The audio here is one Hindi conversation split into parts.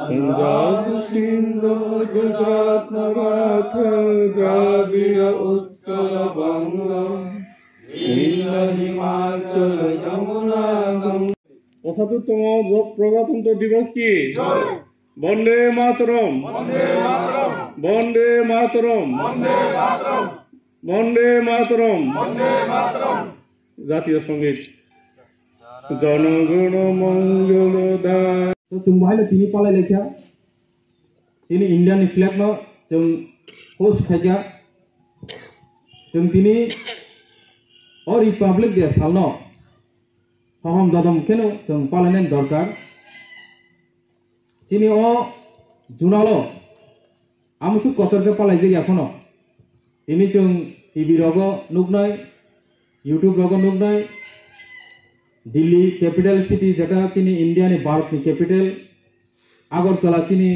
पंजाब सिंध गुजरात मराठा द्राविड़ उत्कल बंग हिमाचल यमुना गंगा। ৭৫তম প্রজাতন্ত্র দিবস কি? বন্দে মাতরম, বন্দে মাতরম, বন্দে মাতরম। জাতীয় সঙ্গীত জনগণ মঙ্গল দান। तो जों बाहायनो तिनि पालाय लेखा तिनि इंडियानि फ्लेग न जों होस्ट खायगा जों तिनि ओ रिपब्लिक डे साल न हहम ददम केनो जों पालायनाय दरकार तिनि ओ जुनालो आमसु कतरके पालाय जे एखनो तिनि जों टीवी रगो नुगनाय यूट्यूब रगो नुगनाय दिल्ली कैपिटल सिटी जेटा चीनी इंडिया नि भारत नि कैपिटल आगरतला चीनी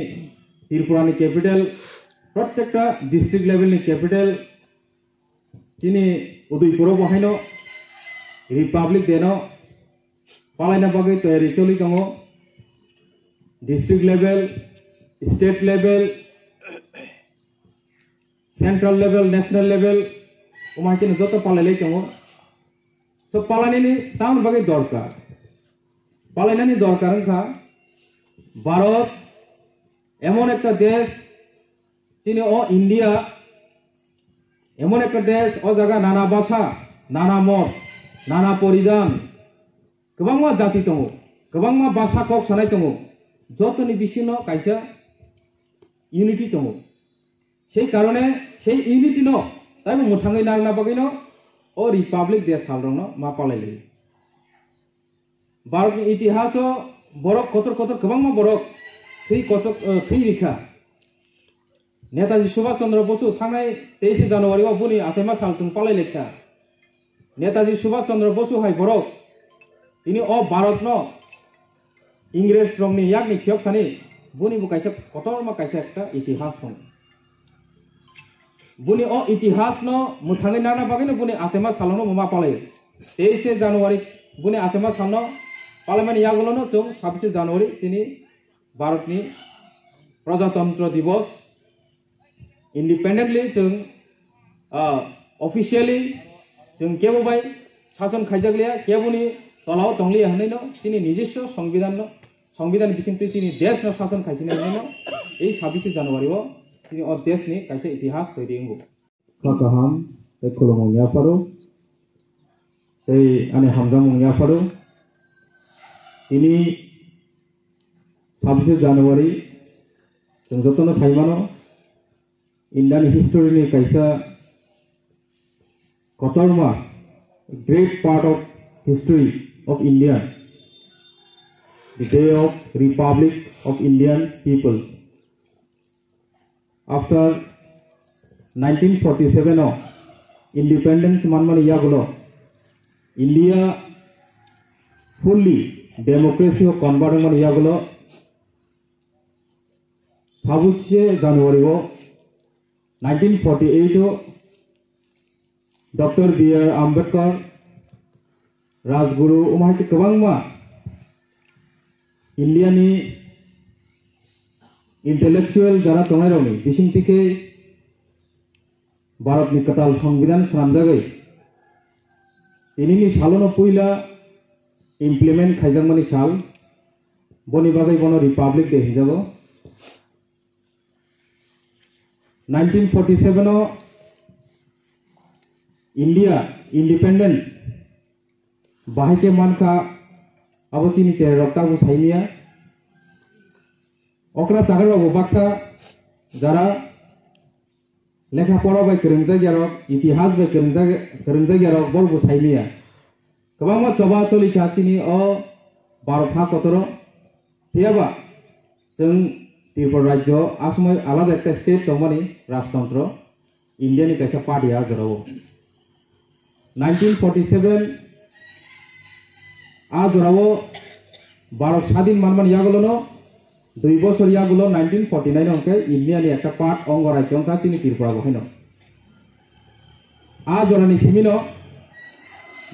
त्रिपुरा नि कैपिटल प्रत्येकटा डिस्ट्रिक्ट लेवल नि कैपिटल चीनी उदयपुर बहायनो रिपब्लिक डे न पालायना बागै तयारी चलि दङ district level state level central level national level उमाकिन जत पालायलै दङ So পালাইনানি তাম বাগে দরকার পালাইনানি দরকার খা ভারত এমন একটা দেশ চিনি ও ইন্ডিয়া এমন একটা দেশ ও জায়গা নানা ভাষা নানা মত নানা পরিধান গোबांमा জাতি দङ गोबांमा ভাষা কক সানাय দङ যতনি বিছিন্ন কাইসা ইউনিটি দङ সেই কারণে সেই ইউনিটি ন তাই মুথাङै নাংনা বাগैनो और रिपब्लिक डे सालरंग मा पालायलै भारतनि इतिहासाव बरक कतर कतर गोबांमा बरक थै रिखा नेताजी सुभाष चंद्र बसु थांनाय 23 जानुवारि बुनि आसामा सालजों पालायलेखा नेताजी सुभाष चंद्र बसु हाय बरक तिनि अ भारत न इंग्रेज रंगनि याकनि खियक थानि बुनि बुकायसा कतरमा कायसा एकटा इतिहास दं बुनि ओ इतिहास न मुथाङै नाना बागैनो बुनि आसामा सालनो मा पालायो 23 जानुवारि बुनि आसामा सालनो पालायमानि यागलनो जों 26 जानुवारि तिनि भारतनि प्रजातंत्र दिवस इंडिपेंडेंटली जों ऑफिशियली जों केबोबाय शासन खायजागलिया केबुनि तलाव दंलिया हनैनो तिनि निजिस्व संविधान बिसिंति तिनि देश न शासन खायसिनो हनैनो এই 26 January ini odes ni kaisa itihas tadi ingu. Kakaham, tei kolomong ya paru, tei ane hamzamong ya paru. Ini 26 Januari, jengjotono saimano, Indian history ni kaisa kotorma, great part of history of India, the day of Republic of Indian people. After 1947 independence manmani yagulo India fully democracy o convert mani yagulo 26 January 1948 Dr. B.R. Ambedkar Rajguru umahiti kebangma India ni intellectual जरा तंगाय रौनि बिसिंतिके भारतनि कताल संविधान सानजागै इनिनि सालनो पुइला इमप्लिमेंट खायजांमानि साल बनि बागै बनो रिपब्लिक डे हिजागो 1947 इंडिया इंडिपेंडेंट बाहायके मानखा आबोचिनि चेहरा रक्ताबो साइमिया ओकरा चागरबाबो बाक्सा जरा लेखा पढ़ा बाय फोरोंजागियारक इतिहास बाय फोरोंजागियारक बलबो साइमिया गोबांमा चबा तलिखा तिनि अ भारत हा कतर थियाबा जों त्रिपुरा राज्य आसाम आलादा एकटा स्टेट दंमानि राजतंत्र इंडियानि कायसा पार्टिया जरावो 1947 आ जरावो भारत स्वाधीन मानमानि यागलनो 2 বছর ইয়াগুলো 1949 অঙ্কে ইন্ডিয়ানি একটা পার্ট অঙ্গরাজ্য অঙ্কা তিনি ত্রিপুরা বহাইন আ জরানি সিমিনো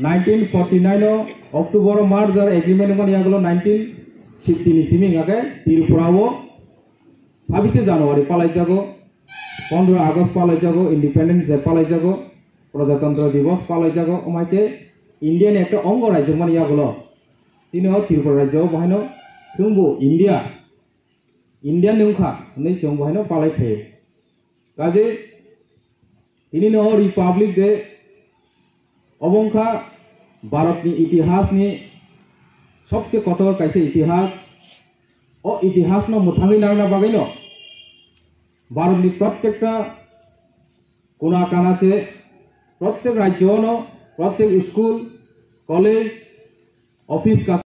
1949 অক্টোবর মার্চ যার এগ্রিমেন্ট মানে ইয়াগুলো 1950 সিমিং আগে ত্রিপুরাও 26 জানুয়ারি পালাই যাগো 15 আগস্ট পালাই যাগো ইন্ডিপেন্ডেন্স ডে পালাই যাগো প্রজাতন্ত্র দিবস পালাই যাগো ওমাইকে ইন্ডিয়ান একটা অঙ্গ রাজ্য মানে ইয়াগুলো তিনিও ত্রিপুরা রাজ্য বহাইনো जोंबो इंडिया नौखा नहीं जों बहायनो पालाय थायो काजे इनिनो रिपाब्लिक डे अबंखा भारतनि इतिहासनि सबसे कठोर कायसे इतिहास ओ इतिहास न मुथाङै नांना बागैनो भारतनि प्रत्येकटा कोना कानाचे प्रत्येक राज्योनो प्रत्येक स्कूल कॉलेज ऑफिस का